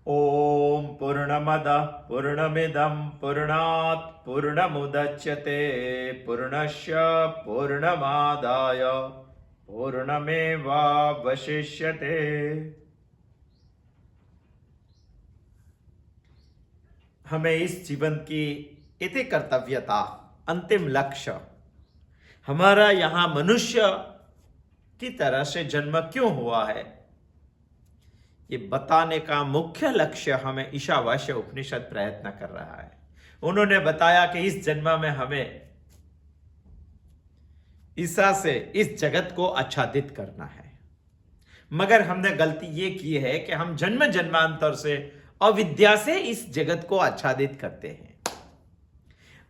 ओम पूर्णमदः पूर्णमिदं पूर्णात् पूर्णमुदच्यते पूर्णस्य पूर्णमादाय पूर्णमेवावशिष्यते। हमें इस जीवन की इति कर्तव्यता, अंतिम लक्ष्य, हमारा यहां मनुष्य की तरह से जन्म क्यों हुआ है, ये बताने का मुख्य लक्ष्य हमें ईशावास्य उपनिषद प्रयत्न कर रहा है। उन्होंने बताया कि इस जन्म में हमें ईसा से इस जगत को आच्छादित करना है, मगर हमने गलती ये की है कि हम जन्म जन्मांतर से अविद्या से इस जगत को आच्छादित करते हैं।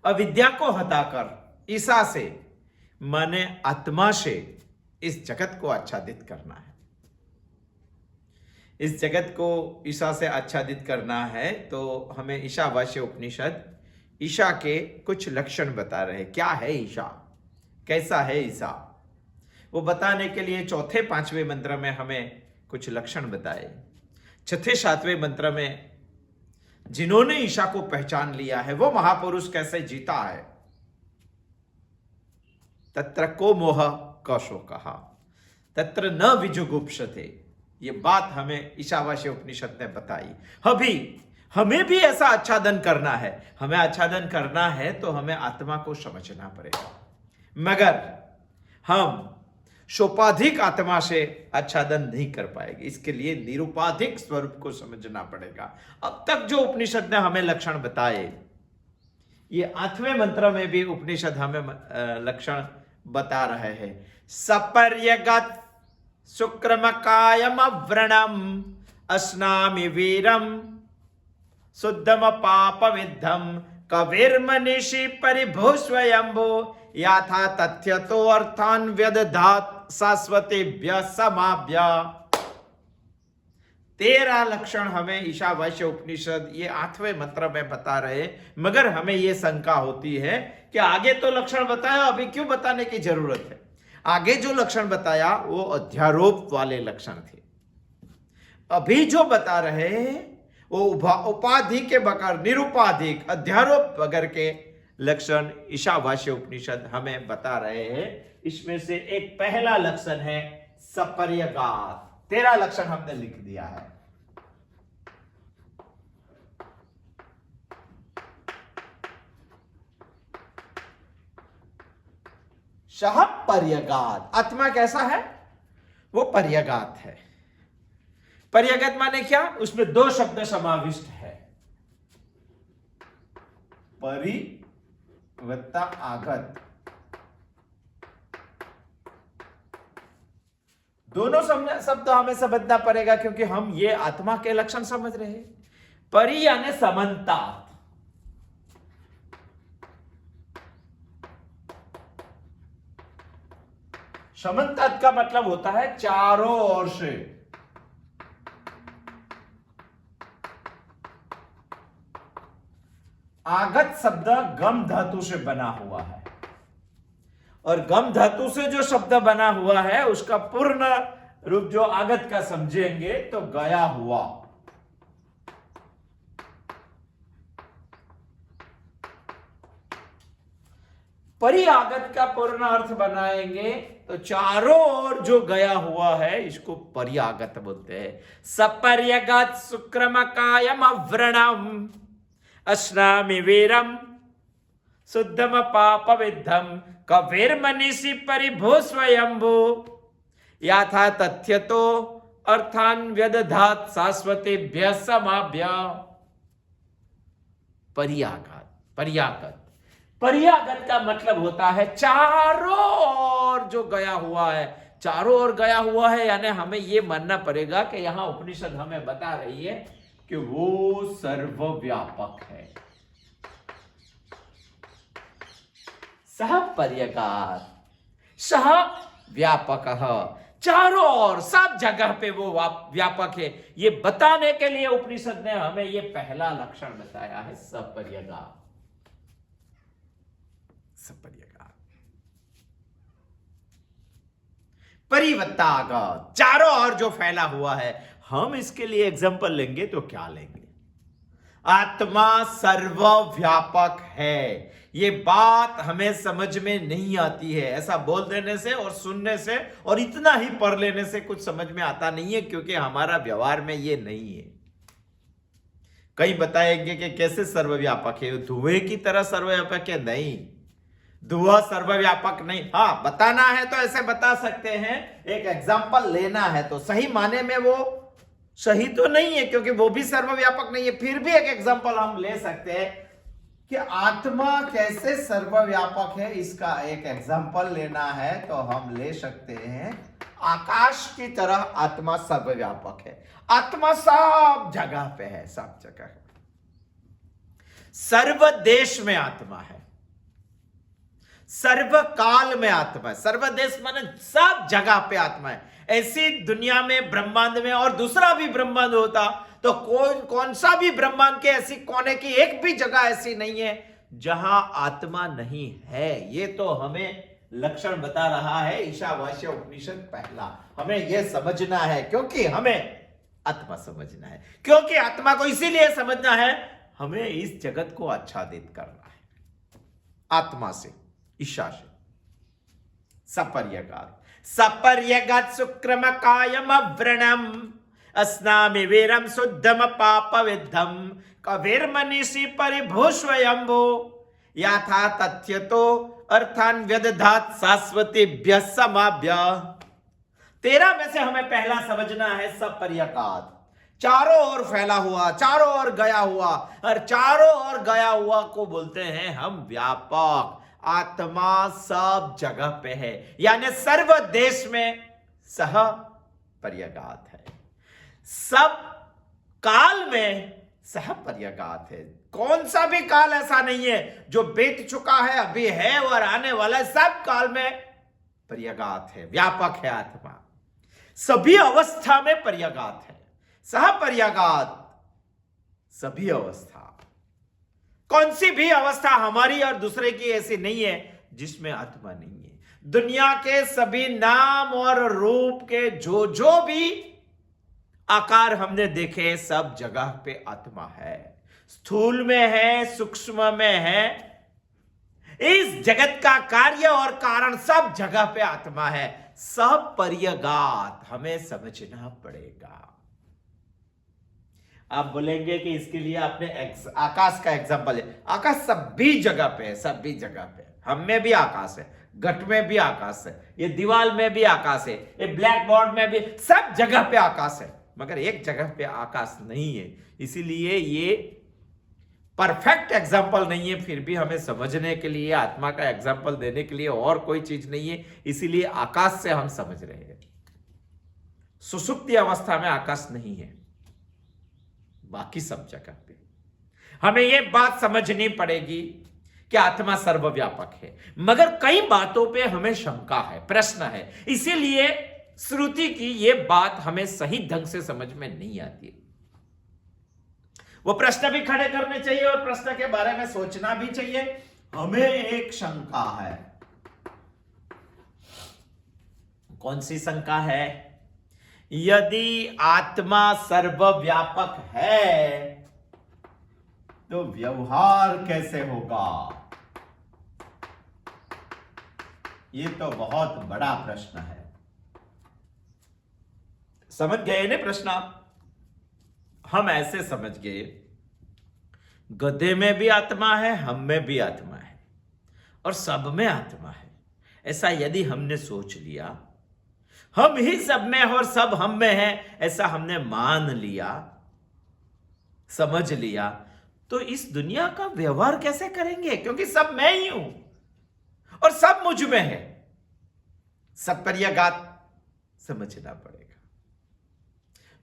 अविद्या को हटाकर ईसा से, माने आत्मा से, इस जगत को आच्छादित करना है। इस जगत को ईसा से आच्छादित करना है तो हमें ईशावास्य उपनिषद ईशा के कुछ लक्षण बता रहे। क्या है ईशा, कैसा है ईसा, वो बताने के लिए चौथे पांचवें मंत्र में हमें कुछ लक्षण बताए। छठे सातवें मंत्र में जिन्होंने ईशा को पहचान लिया है वो महापुरुष कैसे जीता है। तत्र को मोह कौशो कहा, तत्र न विजुगुप्सते, ये बात हमें ईशावास्य उपनिषद ने बताई। हमें भी ऐसा आच्छादन करना है। हमें आच्छादन करना है तो हमें आत्मा को समझना पड़ेगा, मगर हम सोपाधिक आत्मा से आच्छादन नहीं कर पाएंगे। इसके लिए निरुपाधिक स्वरूप को समझना पड़ेगा। अब तक जो उपनिषद ने हमें लक्षण बताए, ये 8वें मंत्र में भी उपनिषद हमें लक्षण बता रहे हैं। सपर्यगत शुक्रमकायम व्रणम अस्नामि वीरम शुद्धम पाप विद्धम कविर्मनीषि परिभूस्वयंभो याथा तथ्य तो अर्थान व्यदधात शाश्वतेभ्य समाभ्य। 13 लक्षण हमें ईशावास्य उपनिषद ये 8वें मंत्र में बता रहे, मगर हमें ये शंका होती है कि आगे तो लक्षण बताया, अभी क्यों बताने की जरूरत है। आगे जो लक्षण बताया वो अध्यारोप वाले लक्षण थे। अभी जो बता रहे हैं वो उपाधि के बगैर, निरुपाधिक, अध्यारोप बगैर के लक्षण ईशावास्य उपनिषद हमें बता रहे हैं। इसमें से एक पहला लक्षण है सपर्यगात। 13 लक्षण हमने लिख दिया है। सह पर्यगात, आत्मा कैसा है, वो पर्यगात है। पर्यगत माने क्या, उसमें 2 शब्द समाविष्ट है, परि वत्ता आगत। दोनों शब्द हमें समझना पड़ेगा, क्योंकि हम ये आत्मा के लक्षण समझ रहे हैं। परि यानी समन्ता, समन्तात का मतलब होता है चारों ओर से। आगत शब्द गम धातु से बना हुआ है, और गम धातु से जो शब्द बना हुआ है उसका पूर्ण रूप जो आगत का समझेंगे तो गया हुआ। परिआगत का पूर्ण अर्थ बनाएंगे तो चारों ओर जो गया हुआ है इसको परिआगत बोलते हैं। सपर्यगत शुक्रमकायम व्रणम अस्नामि वीरम शुद्धम पाप विद्धम कविर्मनीषि परिभो स्वयंभू याथा तथ्य तो अर्थान व्यदधात शाश्वतेभ्य समाभ्य। परिआगत, परिआगत, परिआगत का मतलब होता है चारों ओर जो गया हुआ है। चारों ओर गया हुआ है यानी हमें यह मानना पड़ेगा कि यहां उपनिषद हमें बता रही है कि वो सर्वव्यापक है। सह पर्यगात, सह व्यापक, चारों ओर सब जगह पे वो व्यापक है। ये बताने के लिए उपनिषद ने हमें ये पहला लक्षण बताया है, सपर्यगात। सपर्यगात, परिवत्तागत, चारों ओर जो फैला हुआ है। हम इसके लिए एग्जाम्पल लेंगे तो क्या लेंगे? आत्मा सर्वव्यापक है, ये बात हमें समझ में नहीं आती है। ऐसा बोल देने से और सुनने से और इतना ही पढ़ लेने से कुछ समझ में आता नहीं है, क्योंकि हमारा व्यवहार में ये नहीं है। कई बताएंगे कि कैसे सर्वव्यापक है, धुएं की तरह सर्वव्यापक है। नहीं, धुआं सर्वव्यापक नहीं। हाँ, बताना है तो ऐसे बता सकते हैं, एक एग्जाम्पल लेना है तो सही माने में वो सही तो नहीं है, क्योंकि वो भी सर्वव्यापक नहीं है। फिर भी एक एग्जाम्पल हम ले सकते हैं कि आत्मा कैसे सर्वव्यापक है, इसका एक एग्जाम्पल लेना है तो हम ले सकते हैं आकाश की तरह आत्मा सर्वव्यापक है। आत्मा सब जगह पे है, सब जगह है। सर्व देश में आत्मा है, सर्व काल में आत्मा है। सर्व देश माने सब जगह पे आत्मा है। ऐसी दुनिया में, ब्रह्मांड में और दूसरा भी ब्रह्मांड होता तो कौन सा भी ब्रह्मांड के ऐसी कोने की एक भी जगह ऐसी नहीं है जहां आत्मा नहीं है। ये तो हमें लक्षण बता रहा है ईशावास्य उपनिषद पहला। हमें यह समझना है, क्योंकि हमें आत्मा समझना है, क्योंकि आत्मा को इसीलिए समझना है, हमें इस जगत को आच्छादित करना है आत्मा से, ईशा से। सपर्यगात सपर्यगात सुक्रम कायम व्रणम अस्नामि वीरम शुद्धम पाप विद्धम कवीर्मनीषि परिभूष्वयंभो याथा तथ्य तो अर्थान व्यदधात शाश्वतीभ्य समाभ्य। 13 में से हमें पहला समझना है सपर्यगात, चारों ओर फैला हुआ, चारों ओर गया हुआ, और चारों ओर गया हुआ को बोलते हैं हम व्यापक। आत्मा सब जगह पे है, यानी सर्व देश में सह पर्यगात है, सब काल में सह पर्यगात है। कौन सा भी काल ऐसा नहीं है जो बीत चुका है, अभी है और आने वाला है, सब काल में पर्यगात है, व्यापक है आत्मा। सभी अवस्था में पर्यगात है, सह पर्यगात सभी अवस्था। कौन सी भी अवस्था हमारी और दूसरे की ऐसी नहीं है जिसमें आत्मा नहीं है। दुनिया के सभी नाम और रूप के जो भी आकार हमने देखे, सब जगह पे आत्मा है। स्थूल में है, सूक्ष्म में है, इस जगत का कार्य और कारण सब जगह पे आत्मा है। सब पर्यगात हमें समझना पड़ेगा। आप बोलेंगे कि इसके लिए आपने आकाश का एग्जांपल है। आकाश सभी जगह पे है, सभी जगह पे। हम में भी आकाश है, घट में भी आकाश है, ये दीवार में भी आकाश है, ये ब्लैक बोर्ड में भी, सब जगह पे आकाश है, मगर एक जगह पे आकाश नहीं है। इसीलिए ये परफेक्ट एग्जाम्पल नहीं है। फिर भी हमें समझने के लिए, आत्मा का एग्जाम्पल देने के लिए और कोई चीज नहीं है, इसीलिए आकाश से हम समझ रहे हैं। सुषुप्ति अवस्था में आकाश नहीं है, बाकी सब जगह पे। हमें यह बात समझनी पड़ेगी कि आत्मा सर्वव्यापक है, मगर कई बातों पे हमें शंका है, प्रश्न है। इसीलिए श्रुति की यह बात हमें सही ढंग से समझ में नहीं आती। वो प्रश्न भी खड़े करने चाहिए और प्रश्न के बारे में सोचना भी चाहिए। हमें एक शंका है। कौन सी शंका है? यदि आत्मा सर्वव्यापक है तो व्यवहार कैसे होगा? ये तो बहुत बड़ा प्रश्न है। समझ गए ना प्रश्न आप? हम ऐसे समझ गए, गधे में भी आत्मा है, हम में भी आत्मा है और सब में आत्मा है। ऐसा यदि हमने सोच लिया, हम ही सब में और सब हम में है, ऐसा हमने मान लिया, समझ लिया, तो इस दुनिया का व्यवहार कैसे करेंगे? क्योंकि सब मैं ही हूं और सब मुझ में है। सपर्यगात समझना पड़ेगा।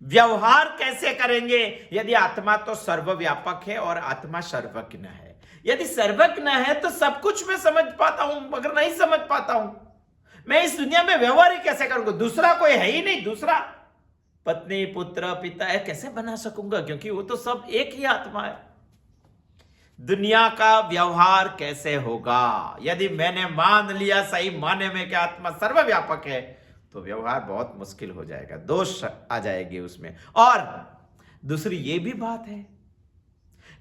व्यवहार कैसे करेंगे? यदि आत्मा तो सर्वव्यापक है और आत्मा सर्वज्ञ है। यदि सर्वज्ञ है तो सब कुछ मैं समझ पाता हूं, मगर नहीं समझ पाता हूं। मैं इस दुनिया में व्यवहार ही कैसे करूंगा? दूसरा कोई है ही नहीं, दूसरा पत्नी, पुत्र, पिता है, कैसे बना सकूंगा? क्योंकि वो तो सब एक ही आत्मा है। दुनिया का व्यवहार कैसे होगा? यदि मैंने मान लिया सही माने में कि आत्मा सर्वव्यापक है, तो व्यवहार बहुत मुश्किल हो जाएगा, दोष आ जाएगी उसमें। और दूसरी ये भी बात है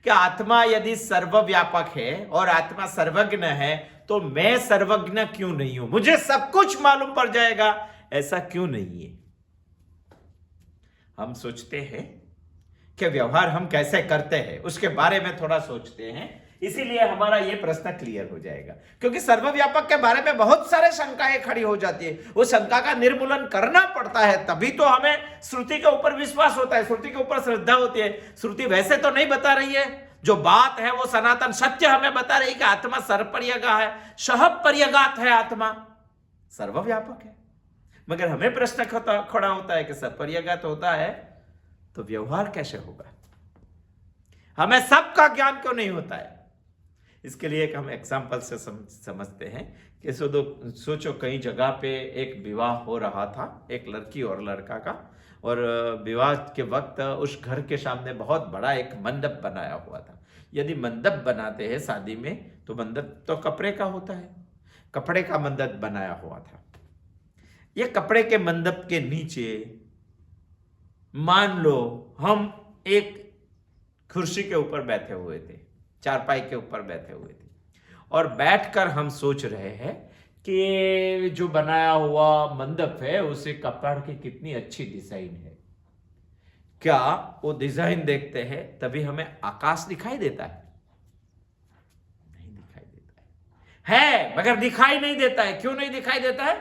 कि आत्मा यदि सर्वव्यापक है और आत्मा सर्वज्ञ है, तो मैं सर्वज्ञ क्यों नहीं हूं, मुझे सब कुछ मालूम पड़ जाएगा, ऐसा क्यों नहीं है। हम सोचते हैं कि व्यवहार हम कैसे करते हैं उसके बारे में थोड़ा सोचते हैं, इसीलिए हमारा यह प्रश्न क्लियर हो जाएगा। क्योंकि सर्वव्यापक के बारे में बहुत सारे शंकाएं खड़ी हो जाती है, वो शंका का निर्मूलन करना पड़ता है, तभी तो हमें श्रुति के ऊपर विश्वास होता है, श्रुति के ऊपर श्रद्धा होती है। श्रुति वैसे तो नहीं बता रही है, जो बात है वो सनातन सत्य हमें बता रही है कि आत्मा सर्वपर्यगा है, सहपर्यगात है, आत्मा सर्वव्यापक है। मगर हमें प्रश्न खड़ा होता है कि सर्वपर्यगात होता है तो व्यवहार कैसे होगा, हमें सबका ज्ञान क्यों नहीं होता है। इसके लिए एक हम एग्जाम्पल से समझते हैं कि सोचो कई जगह पे एक विवाह हो रहा था, एक लड़की और लड़का का, और विवाह के वक्त उस घर के सामने बहुत बड़ा एक मंडप बनाया हुआ था। यदि मंडप बनाते हैं शादी में तो मंडप तो कपड़े का होता है, कपड़े का मंडप बनाया हुआ था। यह कपड़े के मंडप के नीचे मान लो हम एक कुर्सी के ऊपर बैठे हुए थे, चारपाई के ऊपर बैठे हुए थे, और बैठकर हम सोच रहे हैं कि जो बनाया हुआ मंडप है उसे कपड़ की कितनी अच्छी डिजाइन है। क्या वो डिजाइन देखते हैं तभी हमें आकाश दिखाई देता है? नहीं दिखाई देता है मगर दिखाई नहीं देता है। क्यों नहीं दिखाई देता है?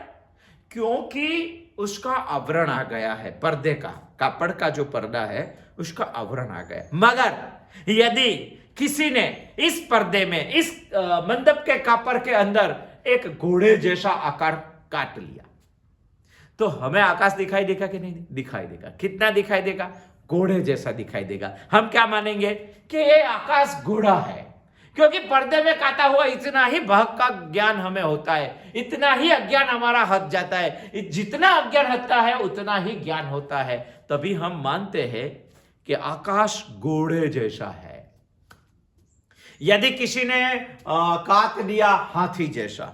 क्योंकि उसका आवरण आ गया है, पर्दे का, कपड़ का जो पर्दा है उसका आवरण आ गया। मगर यदि किसी ने इस पर्दे में, इस मंडप के कापर के अंदर एक घोड़े जैसा आकार काट लिया तो हमें आकाश दिखाई देगा कि नहीं दिखाई देगा? कितना दिखाई देगा? घोड़े जैसा दिखाई देगा। हम क्या मानेंगे कि ये आकाश घोड़ा है, क्योंकि पर्दे में काटा हुआ इतना ही बहक का ज्ञान हमें होता है, इतना ही अज्ञान हमारा हट जाता है। जितना अज्ञान हटता है उतना ही ज्ञान होता है। तभी हम मानते हैं कि आकाश घोड़े जैसा है। यदि किसी ने काट दिया हाथी जैसा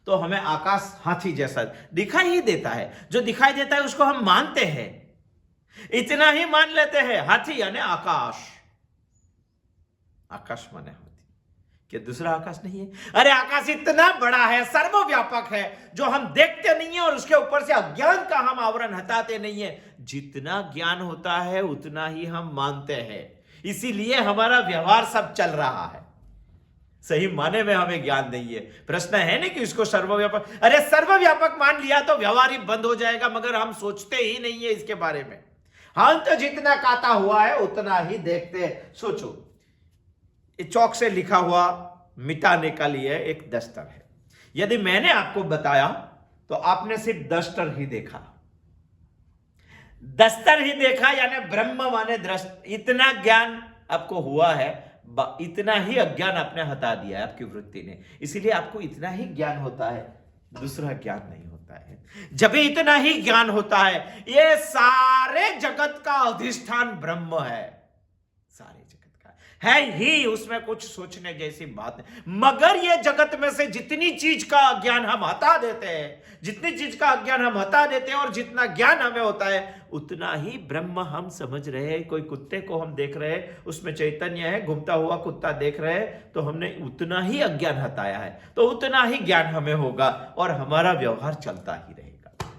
तो हमें आकाश हाथी जैसा दिखाई ही देता है। जो दिखाई देता है उसको हम मानते हैं, इतना ही मान लेते हैं। हाथी यानी आकाश, आकाश माने हाथी, क्या दूसरा आकाश नहीं है? अरे आकाश इतना बड़ा है, सर्वव्यापक है, जो हम देखते नहीं है और उसके ऊपर से अज्ञान का हम आवरण हटाते नहीं है। जितना ज्ञान होता है उतना ही हम मानते हैं, इसीलिए हमारा व्यवहार सब चल रहा है। सही माने में हमें ज्ञान नहीं है। प्रश्न है नहीं कि इसको सर्वव्यापक, अरे सर्वव्यापक मान लिया तो व्यवहार ही बंद हो जाएगा, मगर हम सोचते ही नहीं है इसके बारे में। हम तो जितना काटा हुआ है उतना ही देखते हैं। सोचो, चौक से लिखा हुआ मिटाने का लिए एक दस्तर है। यदि मैंने आपको बताया तो आपने सिर्फ दस्तर ही देखा, दस्तर ही देखा, यानी ब्रह्म माने दृष्ट। इतना ज्ञान आपको हुआ है, इतना ही अज्ञान आपने हटा दिया है आपकी वृत्ति ने, इसीलिए आपको इतना ही ज्ञान होता है, दूसरा ज्ञान नहीं होता है। जब इतना ही ज्ञान होता है, ये सारे जगत का अधिष्ठान ब्रह्म है, सारे जगत का है ही, उसमें कुछ सोचने जैसी बात नहीं। मगर ये जगत में से जितनी चीज का ज्ञान हम हटा देते हैं, जितनी चीज का ज्ञान हम हटा देते हैं और जितना ज्ञान हमें होता है उतना ही ब्रह्म हम समझ रहे हैं। कोई कुत्ते को हम देख रहे हैं, उसमें चैतन्य है, घूमता हुआ कुत्ता देख रहे हैं, तो हमने उतना ही अज्ञान हटाया है, तो उतना ही ज्ञान हमें होगा और हमारा व्यवहार चलता ही रहेगा।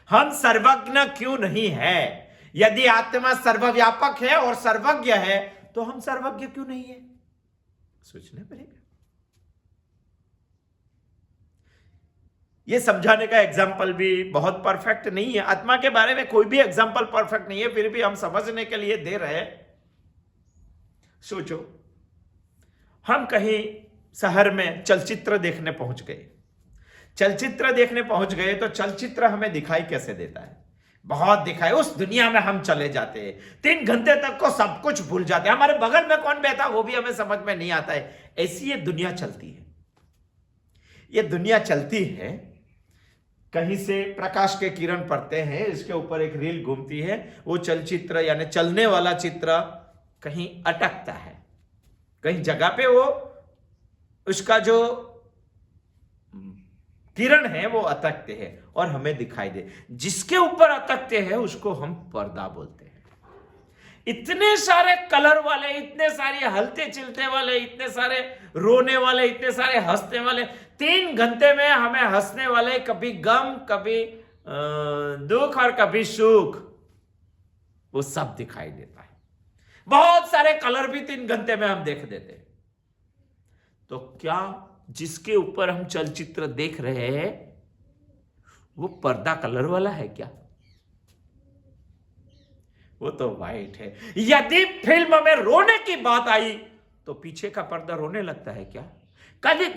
हम सर्वज्ञ क्यों नहीं है? यदि आत्मा सर्वव्यापक है और सर्वज्ञ है तो हम सर्वज्ञ क्यों नहीं है? सोचना पड़ेगा। यह समझाने का एग्जाम्पल भी बहुत परफेक्ट नहीं है। आत्मा के बारे में कोई भी एग्जाम्पल परफेक्ट नहीं है, फिर भी हम समझने के लिए दे रहे हैं। सोचो, हम कहीं शहर में चलचित्र देखने पहुंच गए, चलचित्र देखने पहुंच गए तो चलचित्र हमें दिखाई कैसे देता है? बहुत दिखाई, उस दुनिया में हम चले जाते हैं, 3 घंटे तक को सब कुछ भूल जाते हैं। हमारे बगल में कौन बैठा वो भी हमें समझ में नहीं आता है। ऐसी ये दुनिया चलती है, ये दुनिया चलती है। कहीं से प्रकाश के किरण पड़ते हैं, इसके ऊपर एक रील घूमती है, वो चलचित्र यानी चलने वाला चित्र कहीं अटकता है, कहीं जगह पे वो उसका जो किरण है वो अटकते हैं और हमें दिखाई दे। जिसके ऊपर अटकते हैं उसको हम पर्दा बोलते हैं। इतने सारे कलर वाले, इतने सारे हलते चिलते वाले, इतने सारे रोने वाले, इतने सारे हंसने वाले, 3 घंटे में हमें हंसने वाले, कभी गम, कभी दुख और कभी सुख, वो सब दिखाई देता है। बहुत सारे कलर भी 3 घंटे में हम देख देते हैं। तो क्या जिसके ऊपर हम चलचित्र देख रहे हैं वो पर्दा कलर वाला है क्या? वो तो वाइट है। यदि फिल्म में रोने की बात आई तो पीछे का पर्दा रोने लगता है क्या?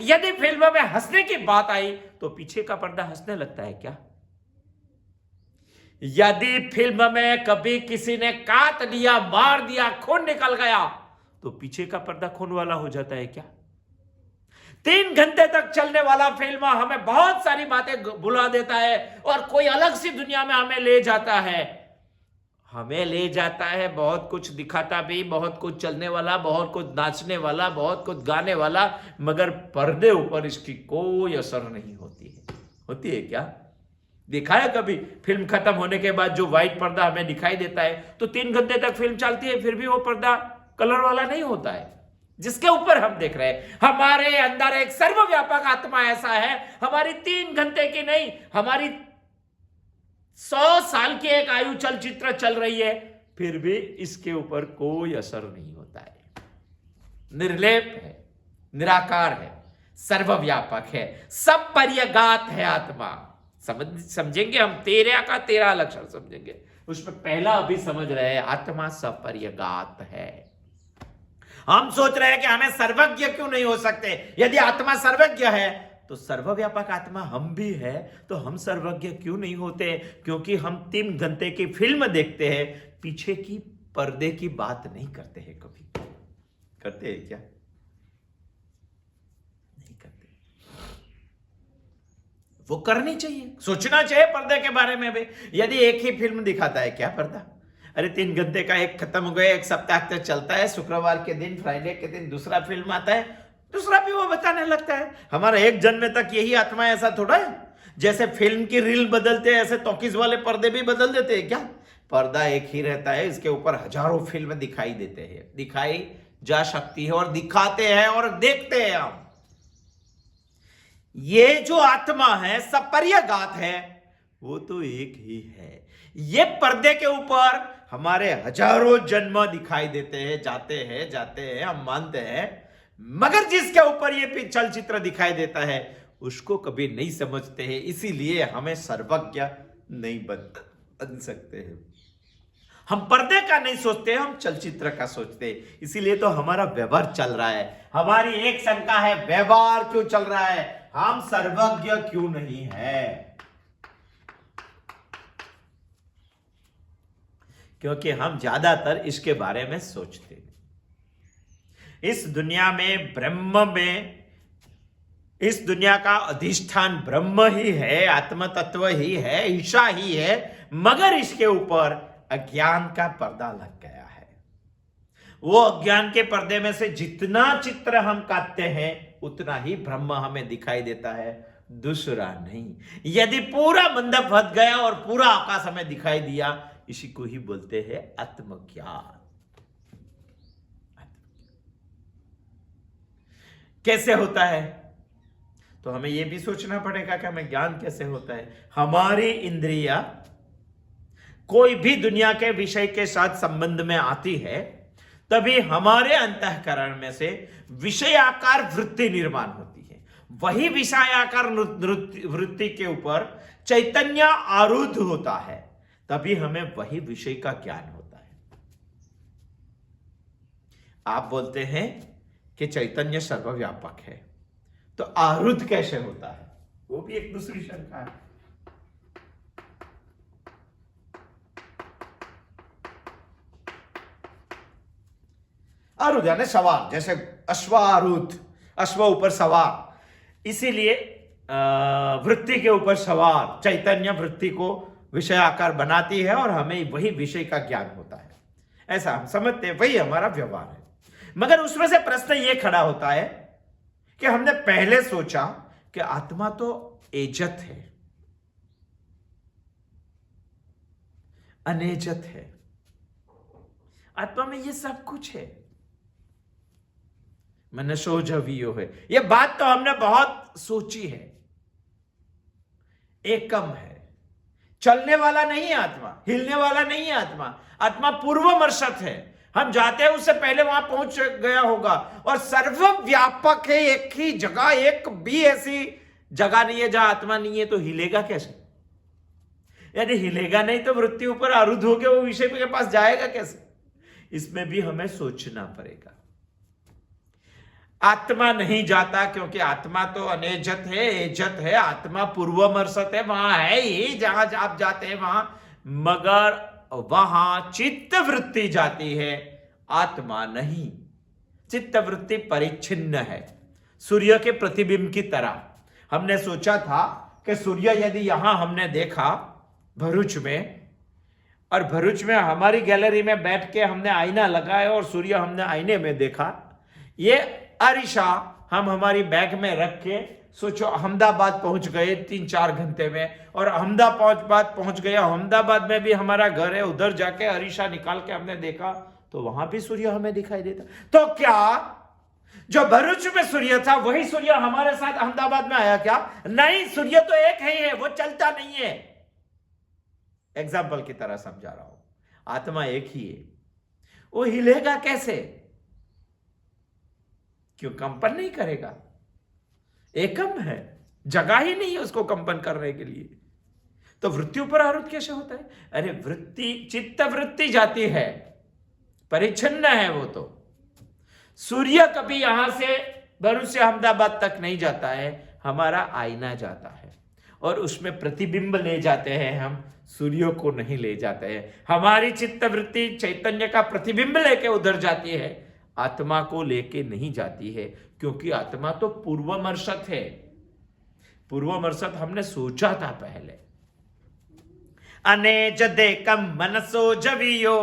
यदि फिल्म में हंसने की बात आई तो पीछे का पर्दा हंसने लगता है क्या? यदि फिल्म में कभी किसी ने काट दिया, मार दिया, खून निकल गया तो पीछे का पर्दा खून वाला हो जाता है क्या? 3 घंटे तक चलने वाला फिल्म हमें बहुत सारी बातें भुला देता है और कोई अलग सी दुनिया में हमें ले जाता है। हमें ले जाता है, बहुत कुछ दिखाता भी, बहुत कुछ चलने वाला, बहुत कुछ नाचने वाला, बहुत कुछ गाने वाला, मगर पर्दे ऊपर इसकी कोई असर नहीं होती है। होती है क्या? देखा है कभी फिल्म खत्म होने के बाद जो व्हाइट पर्दा हमें दिखाई देता है तो 3 घंटे तक फिल्म चलती है, फिर भी वो पर्दा कलर वाला नहीं होता है जिसके ऊपर हम देख रहे हैं। हमारे अंदर एक सर्वव्यापक आत्मा ऐसा है, हमारी 3 घंटे की नहीं, हमारी 100 साल की एक आयु चलचित्र चल रही है, फिर भी इसके ऊपर कोई असर नहीं होता है। निर्लेप है, निराकार है, सर्वव्यापक है, सब पर्यगात है आत्मा। समझेंगे हम, 13 का 13 लक्षण समझेंगे। उसमें पहला अभी समझ रहे हैं, आत्मा सपर्यगात है। हम सोच रहे हैं कि हमें सर्वज्ञ क्यों नहीं हो सकते। यदि आत्मा सर्वज्ञ है तो सर्वव्यापक आत्मा हम भी है, तो हम सर्वज्ञ क्यों नहीं होते? क्योंकि हम 3 घंटे की फिल्म देखते हैं, पीछे की पर्दे की बात नहीं करते हैं। कभी करते हैं क्या? नहीं करते। वो करनी चाहिए, सोचना चाहिए पर्दे के बारे में भी। यदि एक ही फिल्म दिखाता है क्या पर्दा? अरे 3 घंटे का एक खत्म हो गया, एक सप्ताह तक चलता है, शुक्रवार के दिन, फ्राइडे के दिन दूसरा फिल्म आता है, दूसरा भी वो बताने लगता है। हमारा एक जन्म तक यही आत्मा ऐसा थोड़ा है। जैसे फिल्म की रील बदलते हैं ऐसे टॉकीज वाले पर्दे भी बदल देते हैं क्या? पर्दा एक ही रहता है, इसके ऊपर हजारों फिल्म दिखाई देते हैं, दिखाई जा सकती है और दिखाते हैं और देखते हैं हम। ये जो आत्मा है, सपर्यगात है, वो तो एक ही है। ये पर्दे के ऊपर हमारे हजारों जन्म दिखाई देते हैं, जाते हैं, हम मानते हैं, मगर जिसके ऊपर ये चलचित्र दिखाई देता है उसको कभी नहीं समझते हैं। इसीलिए हमें सर्वज्ञ नहीं बन सकते हैं। हम पर्दे का नहीं सोचते, हम चलचित्र का सोचते हैं। इसीलिए तो हमारा व्यवहार चल रहा है। हमारी एक शंका है, व्यवहार क्यों चल रहा है? हम सर्वज्ञ क्यों नहीं है? क्योंकि हम ज्यादातर इसके बारे में सोचते हैं। इस दुनिया में, ब्रह्म में, इस दुनिया का अधिष्ठान ब्रह्म ही है, आत्म तत्व ही है, ईशा ही है, मगर इसके ऊपर अज्ञान का पर्दा लग गया है। वो अज्ञान के पर्दे में से जितना चित्र हम काटते हैं उतना ही ब्रह्म हमें दिखाई देता है, दूसरा नहीं। यदि पूरा मंडप हट गया और पूरा आकाश हमें दिखाई दिया, इसी को ही बोलते हैं आत्मज्ञान। कैसे होता है? तो हमें यह भी सोचना पड़ेगा कि हमें ज्ञान कैसे होता है। हमारी इंद्रियां कोई भी दुनिया के विषय के साथ संबंध में आती है, तभी हमारे अंतःकरण में से विषयाकार वृत्ति निर्माण होती है। वही विषयाकार वृत्ति के ऊपर चैतन्य आरूढ़ होता है, तभी हमें वही विषय का ज्ञान होता है। आप बोलते हैं कि चैतन्य सर्वव्यापक है, तो आरूढ़ कैसे होता है? वो भी एक दूसरी शंका है। आरूढ़ यानी सवार, जैसे अश्वारूढ़, अश्व ऊपर सवार। इसीलिए वृत्ति के ऊपर सवार चैतन्य वृत्ति को विषय आकार बनाती है और हमें वही विषय का ज्ञान होता है। ऐसा हम समझते हैं, वही हमारा व्यवहार है। मगर उसमें से प्रश्न यह खड़ा होता है कि हमने पहले सोचा कि आत्मा तो एजत है, अनेजत है। आत्मा में ये सब कुछ है। मनसो जवियो है। ये बात तो हमने बहुत सोची है। एकम है, चलने वाला नहीं है आत्मा, हिलने वाला नहीं है आत्मा। आत्मा पूर्वमर्शत है। हम जाते हैं उससे पहले वहां पहुंच गया होगा और सर्वव्यापक है। एक ही जगह, एक भी ऐसी जगह नहीं है जहां आत्मा नहीं है। तो हिलेगा कैसे? यदि हिलेगा नहीं तो वृत्ति ऊपर आरूढ़ होकर वो विषय के पास जाएगा कैसे? इसमें भी हमें सोचना पड़ेगा। आत्मा नहीं जाता क्योंकि आत्मा तो अनेजत है, एजत है। आत्मा पूर्वमर्शत है, वहां है ही जहां आप जाते हैं वहां, मगर वहां चित्त वृत्ति जाती है, आत्मा नहीं। चित्त वृत्ति परिच्छिन्न है, सूर्य के प्रतिबिंब की तरह। हमने सोचा था कि सूर्य यदि यहां हमने देखा भरूच में, और भरूच में हमारी गैलरी में बैठ के हमने आईना लगाया और सूर्य हमने आईने में देखा, ये अरिशा हम हमारी बैग में रख के सोचो अहमदाबाद पहुंच गए 3-4 घंटे में, और अहमदाबाद पहुंच गए। अहमदाबाद में भी हमारा घर है, उधर जाके अरिशा निकाल के हमने देखा तो वहां भी सूर्य हमें दिखाई देता। तो क्या जो भरूच में सूर्य था वही सूर्य हमारे साथ अहमदाबाद में आया क्या? नहीं, सूर्य तो एक ही है, वो चलता नहीं है। एग्जाम्पल की तरह समझा रहा हूं। आत्मा एक ही है, वो हिलेगा कैसे? क्यों कंपन नहीं करेगा? एकम है, जगह ही नहीं है उसको कंपन करने के लिए। तो वृत्ति ऊपर आरूढ़ कैसे होता है? अरे वृत्ति, चित्त वृत्ति जाती है, परिच्छिन्न है वो। तो सूर्य कभी यहां से भरूच से अहमदाबाद तक नहीं जाता है, हमारा आईना जाता है और उसमें प्रतिबिंब ले जाते हैं हम, सूर्य को नहीं ले जाते हैं। हमारी चित्त वृत्ति चैतन्य का प्रतिबिंब लेके उधर जाती है, आत्मा को लेके नहीं जाती है, क्योंकि आत्मा तो पूर्वमर्शत है। पूर्वमर्शत हमने सोचा था पहले। अनेज देकम मनसो जवियो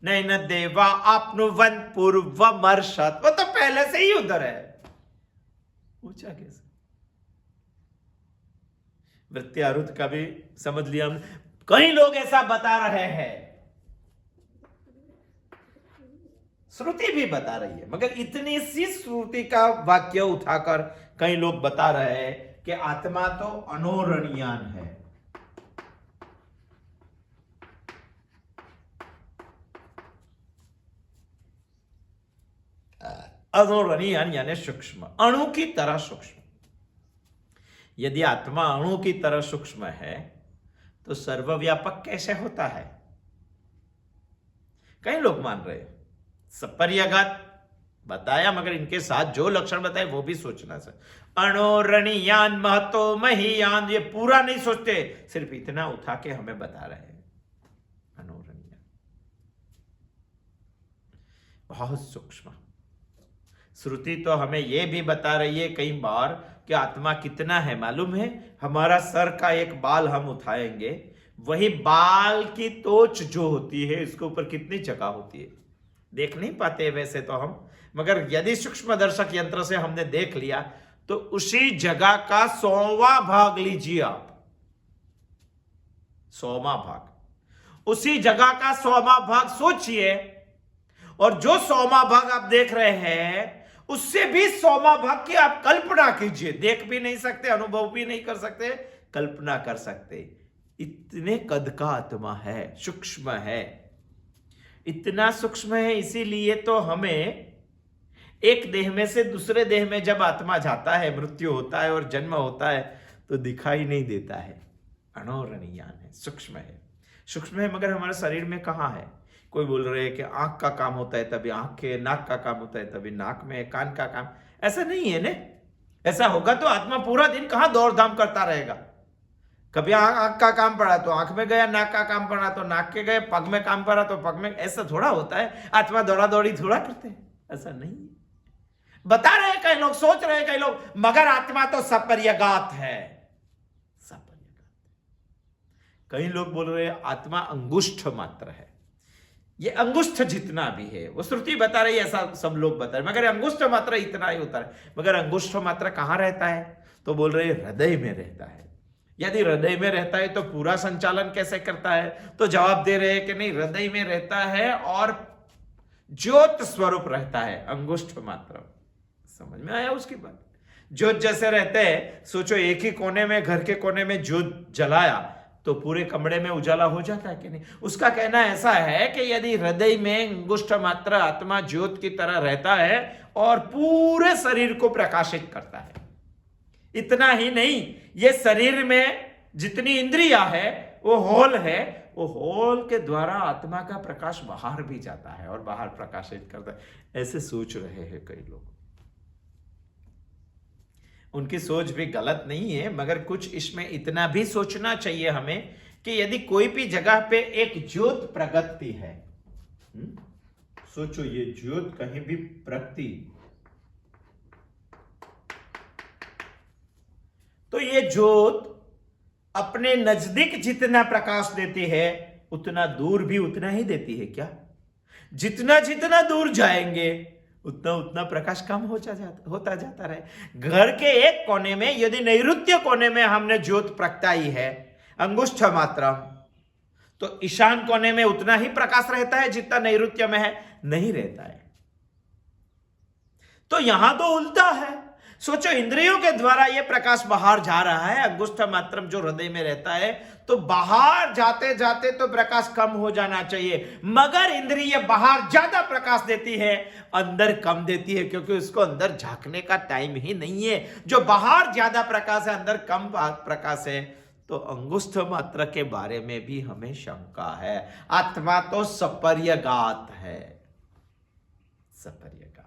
नैन देवा आपनुवन पूर्वमर्शत। वो तो पहले से ही उधर है, पूछा कैसे? वृत्ति आरूढ़ का भी समझ लिया हमने। कई लोग ऐसा बता रहे हैं, श्रुति भी बता रही है, मगर इतनी सी श्रुति का वाक्य उठाकर कई लोग बता रहे हैं कि आत्मा तो अनोरणीयान है। अनोरणीयान यानी सूक्ष्म, अणु की तरह सूक्ष्म। यदि आत्मा अणु की तरह सूक्ष्म है तो सर्वव्यापक कैसे होता है? कई लोग मान रहे हैं। सपर्यगात बताया, मगर इनके साथ जो लक्षण बताए वो भी सोचना सर। अणोरणीयान महतो महीयान, ये पूरा नहीं सोचते, सिर्फ इतना उठा के हमें बता रहे हैं। अणोरणीयान बहुत सूक्ष्म। श्रुति तो हमें यह भी बता रही है कई बार कि आत्मा कितना है मालूम है? हमारा सर का एक बाल हम उठाएंगे, वही बाल की तोच जो होती है इसके ऊपर कितनी जगह होती है, देख नहीं पाते वैसे तो हम, मगर यदि सूक्ष्म दर्शक यंत्र से हमने देख लिया तो उसी जगह का 100वां भाग लीजिए आप, 100वां भाग, उसी जगह का 100वां भाग सोचिए, और जो 100वां भाग आप देख रहे हैं उससे भी 100वां भाग की आप कल्पना कीजिए। देख भी नहीं सकते, अनुभव भी नहीं कर सकते, कल्पना कर सकते। इतने कद का आत्मा है, सूक्ष्म है, इतना सूक्ष्म है। इसीलिए तो हमें एक देह में से दूसरे देह में जब आत्मा जाता है, मृत्यु होता है और जन्म होता है तो दिखाई नहीं देता है। अणोरणीयान है, सूक्ष्म है। सूक्ष्म है मगर हमारे शरीर में कहाँ है? कोई बोल रहे हैं कि आंख का काम होता है तभी आंख के, नाक का काम होता है तभी नाक में, कान का काम, ऐसा नहीं है ने। ऐसा होगा तो आत्मा पूरा दिन कहां दौड़ धाम करता रहेगा? कभी आंख का काम पड़ा तो आंख में गया, नाक का काम पड़ा तो नाक के गए, पग में काम पड़ा तो पग में। ऐसा थोड़ा होता है, आत्मा दौड़ा दौड़ी थोड़ा करते हैं, ऐसा नहीं। बता रहे हैं कई लोग, सोच रहे हैं कई लोग, मगर आत्मा तो सपर्यगात है, सपर्यगात। कई लोग बोल रहे हैं आत्मा अंगुष्ठ मात्र है। ये अंगुष्ठ जितना भी है वो श्रुति बता रही है, ऐसा सब लोग बता रहे, मगर अंगुष्ठ मात्र इतना ही होता है। मगर अंगुष्ठ मात्र कहां रहता है? तो बोल रहे हृदय में रहता है। यदि हृदय में रहता है तो पूरा संचालन कैसे करता है? तो जवाब दे रहे हैं कि नहीं, हृदय में रहता है और ज्योत स्वरूप रहता है, अंगुष्ठ मात्र। समझ में आया उसकी बात? ज्योत जैसे रहते हैं, सोचो एक ही कोने में, घर के कोने में ज्योत जलाया तो पूरे कमरे में उजाला हो जाता है कि नहीं? उसका कहना ऐसा है कि यदि हृदय में अंगुष्ठ मात्र आत्मा ज्योत की तरह रहता है और पूरे शरीर को प्रकाशित करता है। इतना ही नहीं, ये शरीर में जितनी इंद्रिया है वो होल है, वो होल के द्वारा आत्मा का प्रकाश बाहर भी जाता है और बाहर प्रकाशित करता है। ऐसे सोच रहे हैं कई लोग। उनकी सोच भी गलत नहीं है, मगर कुछ इसमें इतना भी सोचना चाहिए हमें कि यदि कोई भी जगह पे एक ज्योत प्रगटती है, सोचो ये ज्योत कहीं भी प्रगति, तो ये ज्योत अपने नजदीक जितना प्रकाश देती है उतना दूर भी उतना ही देती है क्या? जितना जितना दूर जाएंगे उतना उतना प्रकाश कम होता जाता रहे। घर के एक कोने में यदि नैऋत्य कोने में हमने ज्योत प्रगटाई है अंगुष्ठ मात्र, तो ईशान कोने में उतना ही प्रकाश रहता है जितना नैऋत्य में है? नहीं रहता है। तो यहां तो उल्टा है। सोचो इंद्रियों के द्वारा यह प्रकाश बाहर जा रहा है, अंगुष्ठ मात्रम जो हृदय में रहता है, तो बाहर जाते जाते तो प्रकाश कम हो जाना चाहिए, मगर इंद्रिय बाहर ज्यादा प्रकाश देती है, अंदर कम देती है, क्योंकि उसको अंदर झांकने का टाइम ही नहीं है। जो बाहर ज्यादा प्रकाश है, अंदर कम प्रकाश है। तो अंगुष्ठ मात्र के बारे में भी हमें शंका है। आत्मा तो सपर्यगात है, सपर्यगात।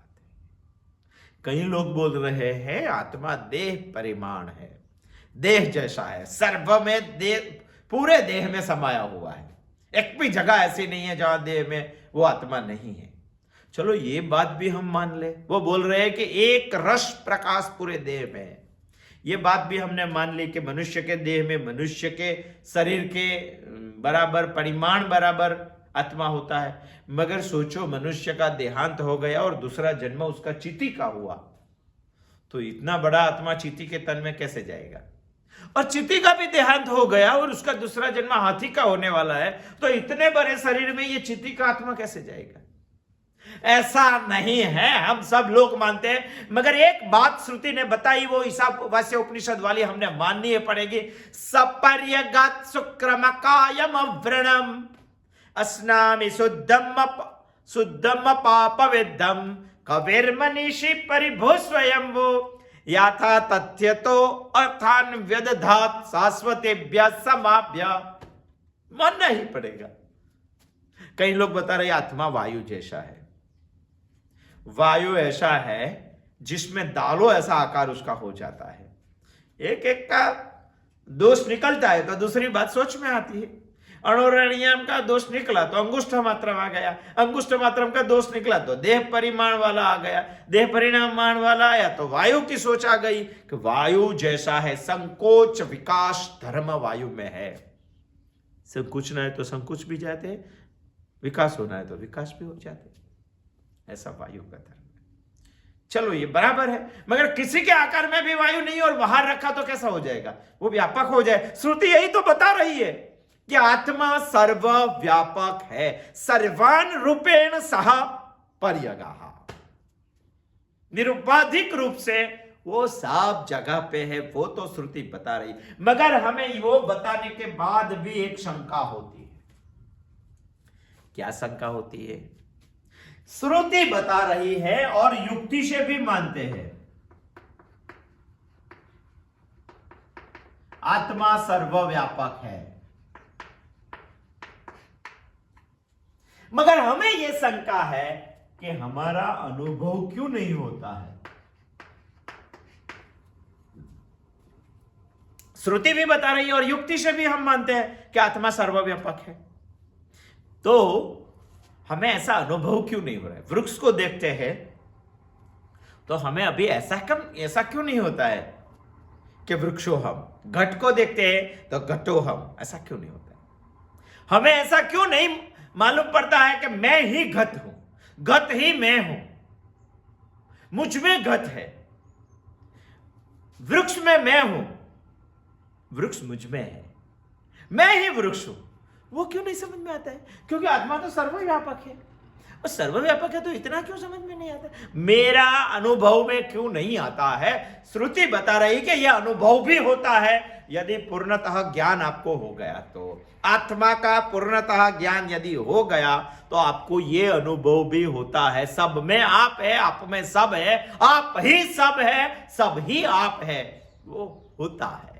कई लोग बोल रहे हैं आत्मा देह परिमाण है, देह जैसा है, सर्व में देह, पूरे देह में समाया हुआ है। एक भी जगह ऐसी नहीं है जहां देह में वो आत्मा नहीं है। चलो ये बात भी हम मान ले। वो बोल रहे हैं कि एक रस प्रकाश पूरे देह में है। ये बात भी हमने मान ली कि मनुष्य के देह में, मनुष्य के शरीर के बराबर, परिमाण बराबर आत्मा होता है। मगर सोचो मनुष्य का देहांत हो गया और दूसरा जन्म उसका चींटी का हुआ, तो इतना बड़ा आत्मा चींटी के तन में कैसे जाएगा? और चींटी का भी देहांत हो गया और उसका दूसरा जन्म हाथी का होने वाला है, तो इतने बड़े शरीर में ये चींटी का आत्मा कैसे जाएगा? ऐसा नहीं है, हम सब लोग मानते हैं। मगर एक बात श्रुति ने बताई, वो ईशावास्य उपनिषद वाली हमने माननी है पड़ेगी। सपर्यगात शुक्रमकायम व्रणम अस्नामि शुद्धम पाप विद्धम कविर्मनीषी परिभो स्वयं वो याथा तथ्य तो अर्थान व्यदधात शाश्वतेभ्य समाभ्य। मानना ही पड़ेगा। कई लोग बता रहे आत्मा वायु जैसा है। वायु ऐसा है जिसमें दालो ऐसा आकार उसका हो जाता है। एक एक का दोष निकलता है तो दूसरी बात सोच में आती है। अणुरणियम का दोष निकला तो अंगुष्ठ मात्रम आ गया, अंगुष्ठ मात्रम का दोष निकला तो देह परिमाण वाला आ गया, देह परिमाण वाला आया तो वायु की सोच आ गई कि वायु जैसा है। संकोच विकास धर्म वायु में है। संकुचना है तो संकुच भी जाते, विकास होना है तो विकास भी हो जाते। ऐसा वायु का धर्म है। चलो ये बराबर है, मगर किसी के आकार में भी वायु नहीं और बाहर रखा तो कैसा हो जाएगा? वो व्यापक हो जाए। श्रुति यही तो बता रही है कि आत्मा सर्वव्यापक है, सर्वान रूपेण सह पर्यगाः, निरुपाधिक रूप से वो सब जगह पे है। वो तो श्रुति बता रही, मगर हमें वो बताने के बाद भी एक शंका होती है। क्या शंका होती है? श्रुति बता रही है और युक्ति से भी मानते हैं आत्मा सर्वव्यापक है, मगर हमें यह शंका है कि हमारा अनुभव क्यों नहीं होता है। श्रुति भी बता रही है और युक्ति से भी हम मानते हैं कि आत्मा सर्वव्यापक है, तो हमें ऐसा अनुभव क्यों नहीं हो रहा है? वृक्ष को देखते हैं तो हमें अभी ऐसा क्यों नहीं होता है कि वृक्षो हम? घट को देखते हैं तो घटो हम, ऐसा क्यों नहीं होता है? हमें ऐसा क्यों नहीं मालूम पड़ता है कि मैं ही घट हूं, घट ही मैं हूं, मुझ में घट है? वृक्ष में मैं हूं, वृक्ष मुझ में है, मैं ही वृक्ष हूं, वो क्यों नहीं समझ में आता है? क्योंकि आत्मा तो सर्वव्यापक है, और सर्वव्यापक है तो इतना क्यों समझ में नहीं आता? मेरा अनुभव में क्यों नहीं आता है? श्रुति बता रही कि यह अनुभव भी होता है यदि पूर्णतः ज्ञान आपको हो गया तो। आत्मा का पूर्णतः ज्ञान यदि हो गया तो आपको यह अनुभव भी होता है, सब में आप है, आप में सब है, आप ही सब है, सब ही आप है, वो होता है।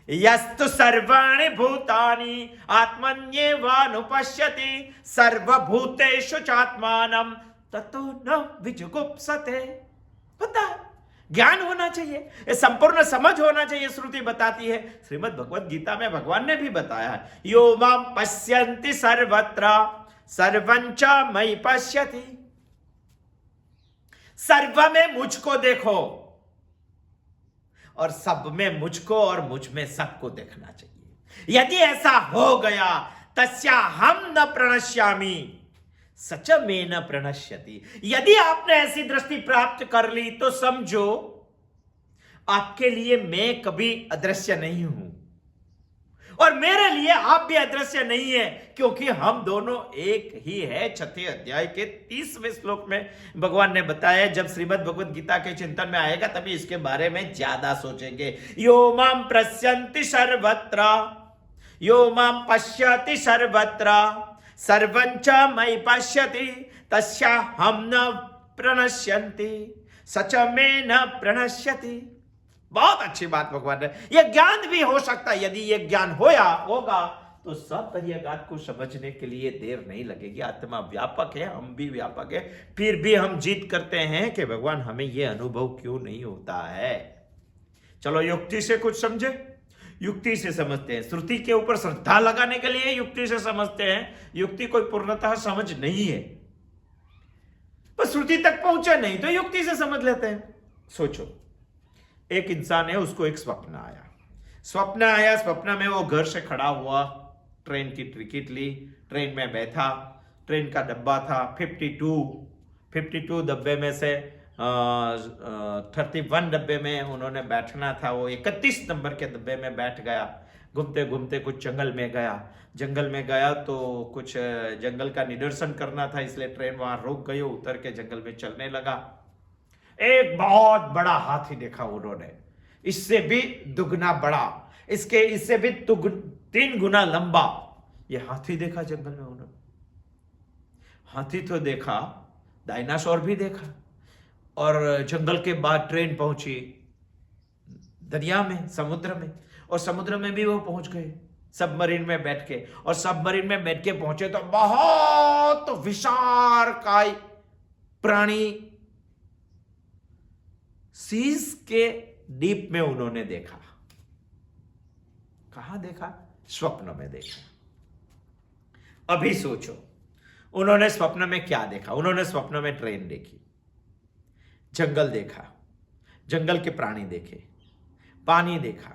यस्तु सर्वाणि भूतानि आत्मन्येवानुपश्यति सर्वभूतेषु चात्मानं ततो न विजुगुप्सते। पता है, ज्ञान होना चाहिए, संपूर्ण समझ होना चाहिए। श्रुति बताती है, श्रीमद् भगवद गीता में भगवान ने भी बताया है, यो मां पश्यन्ति सर्वत्र सर्वं च मयि पश्यति। सर्व में मुझको देखो और सब में मुझको और मुझ में सबको देखना चाहिए। यदि ऐसा हो गया तस्या हम न प्रणश्यामि सच में न प्रणश्यति। यदि आपने ऐसी दृष्टि प्राप्त कर ली तो समझो आपके लिए मैं कभी अदृश्य नहीं हूं और मेरे लिए आप भी अदृश्य नहीं है, क्योंकि हम दोनों एक ही है। छठे अध्याय के 30वें श्लोक में भगवान ने बताया। जब श्रीमद् भगवद गीता के चिंतन में आएगा तभी इसके बारे में ज्यादा सोचेंगे। यो मां पश्यन्ति सर्वत्र, यो मां पश्यति सर्वत्र सर्वं च मयि पश्यति तस्या हम न प्रणश्यन्ति सच में न प्रणश्यति। बहुत अच्छी बात भगवान ने, यह ज्ञान भी हो सकता है। यदि यह ज्ञान होगा तो सब परियागात को समझने के लिए देर नहीं लगेगी। आत्मा व्यापक है, हम भी व्यापक है, फिर भी हम जिद करते हैं कि भगवान हमें यह अनुभव क्यों नहीं होता है। चलो युक्ति से कुछ समझे, युक्ति से समझते हैं। श्रुति के ऊपर श्रद्धा लगाने के लिए युक्ति से समझते हैं। युक्ति कोई पूर्णतः समझ नहीं है, बस श्रुति तक पहुंचे नहीं तो युक्ति से समझ लेते हैं। सोचो, एक इंसान है, उसको एक स्वप्न आया। स्वप्न में वो घर से खड़ा हुआ, ट्रेन की टिकट ली, ट्रेन में बैठा, ट्रेन का डब्बा था 52 डब्बे में से 31 डब्बे में उन्होंने बैठना था। वो 31 नंबर के डब्बे में बैठ गया। घूमते घूमते कुछ जंगल में गया तो कुछ जंगल का निदर्शन करना था, इसलिए ट्रेन वहां रुक गई। उतर के जंगल में चलने लगा। एक बहुत बड़ा हाथी देखा उन्होंने, इससे भी दुगना बड़ा, इससे भी 3 गुना लंबा। ये हाथी देखा जंगल में उन्होंने। हाथी तो देखा, डायनासोर भी देखा। और जंगल के बाद ट्रेन पहुंची दरिया में, समुद्र में, और समुद्र में भी वो पहुंच गए सबमरीन में बैठ के। और सबमरीन में बैठ के पहुंचे तो बहुत विशालकाय प्राणी सीज के डीप में उन्होंने देखा। कहां देखा? स्वप्न में देखा। अभी सोचो, उन्होंने स्वप्न में क्या देखा? उन्होंने स्वप्न में ट्रेन देखी, जंगल देखा, जंगल के प्राणी देखे, पानी देखा,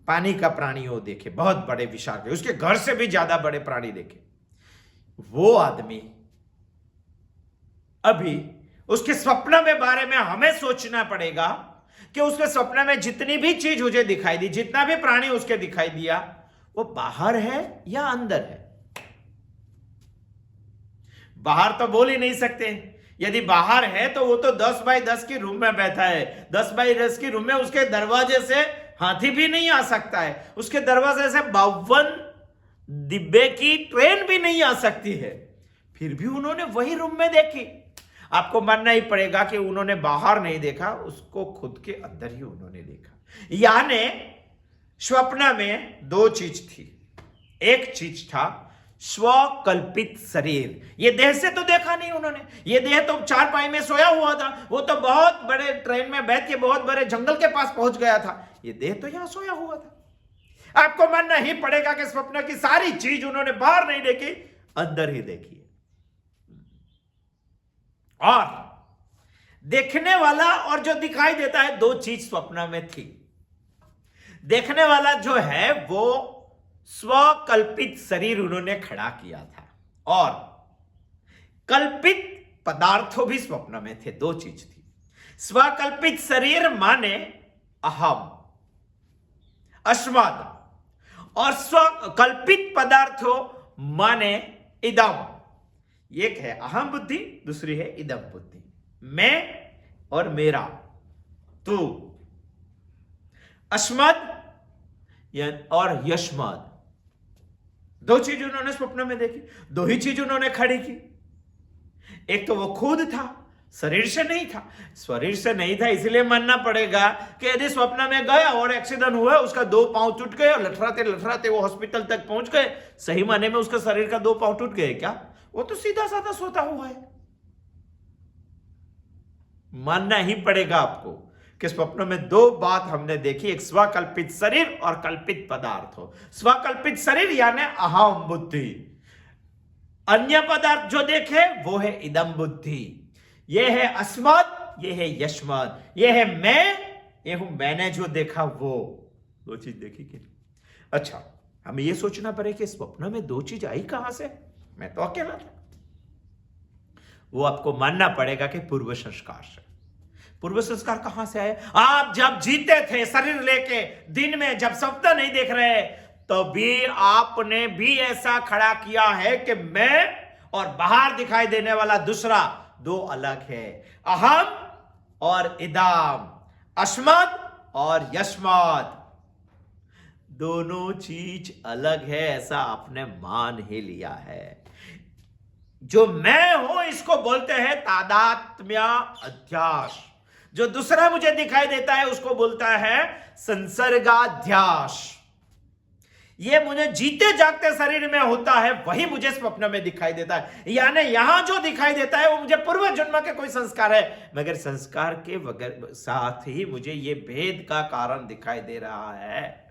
पानी का प्राणी वो देखे, बहुत बड़े विशाल, उसके घर से भी ज्यादा बड़े प्राणी देखे। वो आदमी अभी उसके स्वप्न में बारे में हमें सोचना पड़ेगा कि उसके स्वप्न में जितनी भी चीज मुझे दिखाई दी, जितना भी प्राणी उसके दिखाई दिया, वो बाहर है या अंदर है? बाहर तो बोल ही नहीं सकते। यदि बाहर है तो वो तो 10 बाई 10 की रूम में बैठा है। 10 बाई 10 की रूम में उसके दरवाजे से हाथी भी नहीं आ सकता है, उसके दरवाजे से 52 डिब्बे की ट्रेन भी नहीं आ सकती है। फिर भी उन्होंने वही रूम में देखी। आपको मानना ही पड़ेगा कि उन्होंने बाहर नहीं देखा, उसको खुद के अंदर ही उन्होंने देखा। यानी स्वप्न में 2 चीज थी। एक चीज था स्वकल्पित शरीर। ये देह से तो देखा नहीं उन्होंने, ये देह तो चारपाई में सोया हुआ था, वो तो बहुत बड़े ट्रेन में बैठ के बहुत बड़े जंगल के पास पहुंच गया था। ये देह तो यहां सोया हुआ था। आपको मानना ही पड़ेगा कि स्वप्न की सारी चीज उन्होंने बाहर नहीं देखी, अंदर ही देखी। और देखने वाला और जो दिखाई देता है, 2 चीज स्वप्न में थी। देखने वाला जो है वो स्वकल्पित शरीर उन्होंने खड़ा किया था, और कल्पित पदार्थों भी स्वप्न में थे। 2 चीज थी। स्वकल्पित शरीर माने अहम, अस्मद, और स्वकल्पित पदार्थों माने इदम। एक है अहम बुद्धि, दूसरी है इदम बुद्धि, मैं और मेरा, तू। अस्मद और यशमद, दो चीज उन्होंने स्वप्न में देखी, दो ही चीज उन्होंने खड़ी की। एक तो वो खुद था, शरीर से नहीं था। शरीर से नहीं था इसलिए मानना पड़ेगा कि यदि स्वप्न में गया और एक्सीडेंट हुआ, उसका दो पांव टूट गए और लठराते लठराते वो हॉस्पिटल तक पहुंच गए, सही माने में उसका शरीर का दो पांव टूट गए क्या? वो तो सीधा साधा सोता हुआ है। मानना ही पड़ेगा आपको कि स्वप्न में दो बात हमने देखी, एक स्वकल्पित शरीर और कल्पित पदार्थ हो। स्वकल्पित शरीर यानी अहम बुद्धि, अन्य पदार्थ जो देखे वो है इदम बुद्धि। ये है अस्मद, ये है यशमद, ये है मैं, ये हूं मैंने जो देखा वो। दो चीज देखी कि अच्छा, हमें ये सोचना पड़े कि स्वप्न में दो चीज आई कहां से? मैं तो अकेला था। वो आपको मानना पड़ेगा कि पूर्व संस्कार से। पूर्व संस्कार कहां से आए? आप जब जीते थे शरीर लेके, दिन में जब स्वप्न नहीं देख रहे, तो भी आपने भी ऐसा खड़ा किया है कि मैं और बाहर दिखाई देने वाला दूसरा दो अलग है। अहम और इदम, अस्मद और यस्मद, दोनों चीज अलग है, ऐसा आपने मान ही लिया है। जो मैं हूं इसको बोलते हैं तादात्म्य अध्यास। जो दूसरा मुझे दिखाई देता है उसको बोलता है संसर्गाध्यास। ये मुझे जीते जागते शरीर में होता है, वही मुझे स्वप्न में दिखाई देता है। यानी यहां जो दिखाई देता है वो मुझे पूर्व जन्म के कोई संस्कार है, मगर संस्कार के वगैरह साथ ही मुझे ये भेद का कारण दिखाई दे रहा है।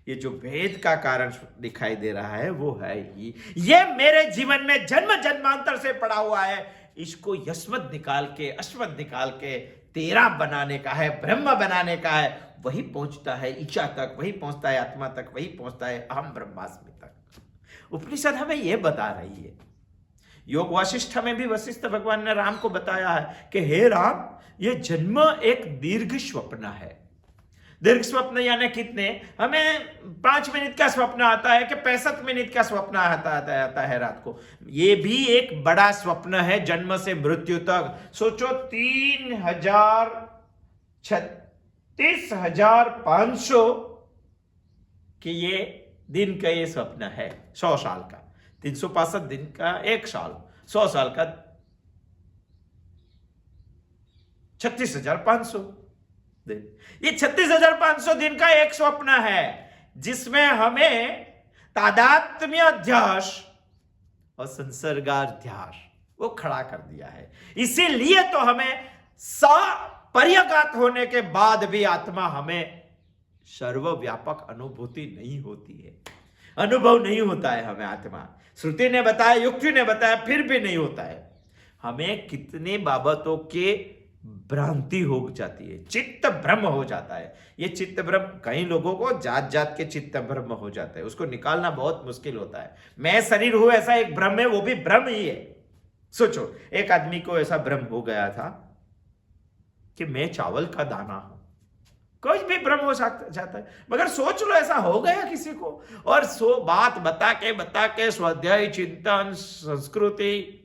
ये जो भेद का कारण दिखाई दे रहा है वो है ही, ये मेरे जीवन में जन्म जन्मांतर से पड़ा हुआ है। इसको यस्मद निकाल के, अस्मद निकाल के तेरा बनाने का है, ब्रह्म बनाने का है। वही पहुंचता है इच्छा तक, वही पहुंचता है आत्मा तक, वही पहुंचता है अहम ब्रह्मास्मि तक। उपनिषद हमें यह बता रही है। योग वासिष्ठ में भी वशिष्ठ भगवान ने राम को बताया है कि हे राम, ये जन्म एक दीर्घ स्वप्न है। दीर्घ स्वप्न यानी कितने? हमें 5 मिनट का स्वप्न आता है कि 65 मिनट का स्वप्न आता है रात को। ये भी एक बड़ा स्वप्न है जन्म से मृत्यु तक। सोचो 36,500 कि ये दिन का ये स्वप्न है 100 साल का। 365 दिन का 1 साल, 100 साल का 36,500 दिन। ये 36,500 दिन का एक स्वप्न है जिसमें हमें तादात्म्य अध्यास और संसर्गाध्यास वो खड़ा कर दिया है। इसीलिए तो हमें सपर्यगात होने के बाद भी आत्मा हमें सर्वव्यापक अनुभूति नहीं होती है, अनुभव नहीं होता है हमें आत्मा। श्रुति ने बताया, युक्ति ने बताया, फिर भी नहीं होता है। हमें कितने बाबतों के भ्रांति हो जाती है, चित्त भ्रम हो जाता है। ये चित्त भ्रम, कई लोगों को जात जात के चित्त भ्रम हो जाता है, उसको निकालना बहुत मुश्किल होता है। मैं शरीर हूं ऐसा एक भ्रम है, वो भी भ्रम ही है। सोचो, एक आदमी को ऐसा भ्रम हो गया था कि मैं चावल का दाना हूं। कोई भी भ्रम हो जाता है, मगर सोच लो ऐसा हो गया किसी को, और सो बात बता के स्वाध्याय, चिंतन, संस्कृति,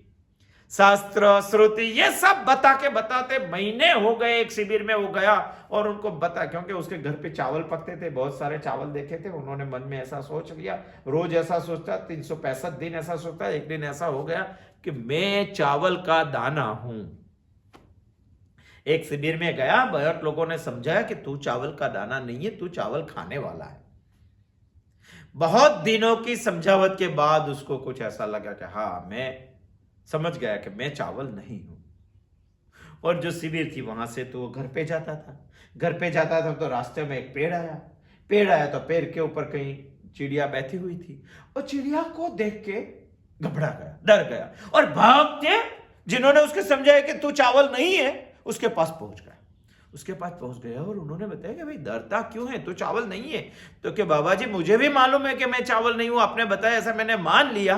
शास्त्र, श्रुति, ये सब बताते महीने हो गए। एक शिविर में वो गया और उनको बता, क्योंकि उसके घर पे चावल पकते थे, बहुत सारे चावल देखे थे, उन्होंने मन में ऐसा सोच लिया, रोज ऐसा सोचता, 365 दिन ऐसा सोचता। एक दिन ऐसा हो गया कि मैं चावल का दाना हूं। एक शिविर में गया, बहुत लोगों ने समझाया कि तू चावल का दाना नहीं है, तू चावल खाने वाला है। बहुत दिनों की समझावट के बाद उसको कुछ ऐसा लगा कि हाँ, मैं समझ गया कि मैं चावल नहीं हूं। और जो शिविर थी वहां से तो वो घर पे जाता था। घर पे जाता था तो रास्ते में एक पेड़ आया तो पेड़ के ऊपर कहीं चिड़िया बैठी हुई थी, और चिड़िया को देख के घबरा गया, डर गया, और भागते जिन्होंने उसके समझाया कि तू चावल नहीं है, उसके पास पहुंच गया। और उन्होंने बताया कि भाई डरता क्यों है, तू चावल नहीं है। तो कि बाबा जी, मुझे भी मालूम है कि मैं चावल नहीं हूं, आपने बताया ऐसा मैंने मान लिया,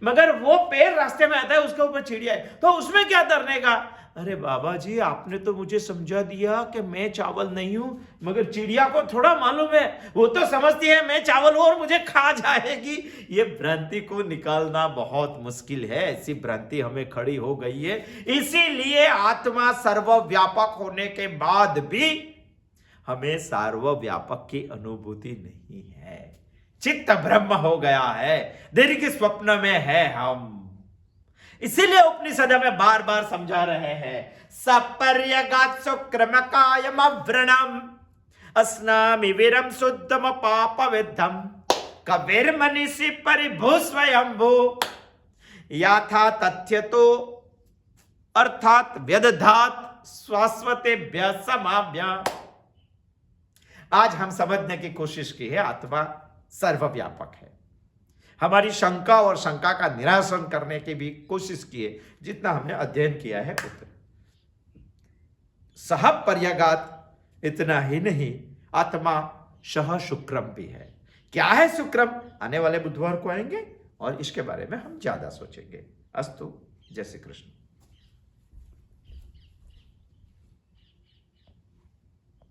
मगर वो पेड़ रास्ते में आता है, उसके ऊपर चिड़िया है, तो उसमें क्या डरने का? अरे बाबा जी, आपने तो मुझे समझा दिया कि मैं चावल नहीं हूं, मगर चिड़िया को थोड़ा मालूम है, वो तो समझती है मैं चावल हूं और मुझे खा जाएगी। ये भ्रांति को निकालना बहुत मुश्किल है। ऐसी भ्रांति हमें खड़ी हो गई है। इसीलिए आत्मा सर्वव्यापक होने के बाद भी हमें सर्वव्यापक की अनुभूति नहीं है। चित्त ब्रह्म हो गया है, दीर्घ स्वप्न में है हम। इसीलिए उपनिषद में बार बार समझा रहे हैं, सपर्यगात सुक्रमकायम व्रणम अस्नामि वीरम शुद्धम पाप विद्धम कबीर मनीषी परिभू स्वयंभू याथा तथ्य तो अर्थात व्यदधात शाश्वतेभ्य समाभ्य। आज हम समझने की कोशिश की है, आत्मा सर्वव्यापक है। हमारी शंका और शंका का निरासन करने की भी कोशिश की है, जितना हमने अध्ययन किया है उतना। सह पर्यगात इतना ही नहीं, आत्मा सह शुक्रम भी है। क्या है शुक्रम? आने वाले बुधवार को आएंगे और इसके बारे में हम ज्यादा सोचेंगे। अस्तु, जय श्री कृष्ण।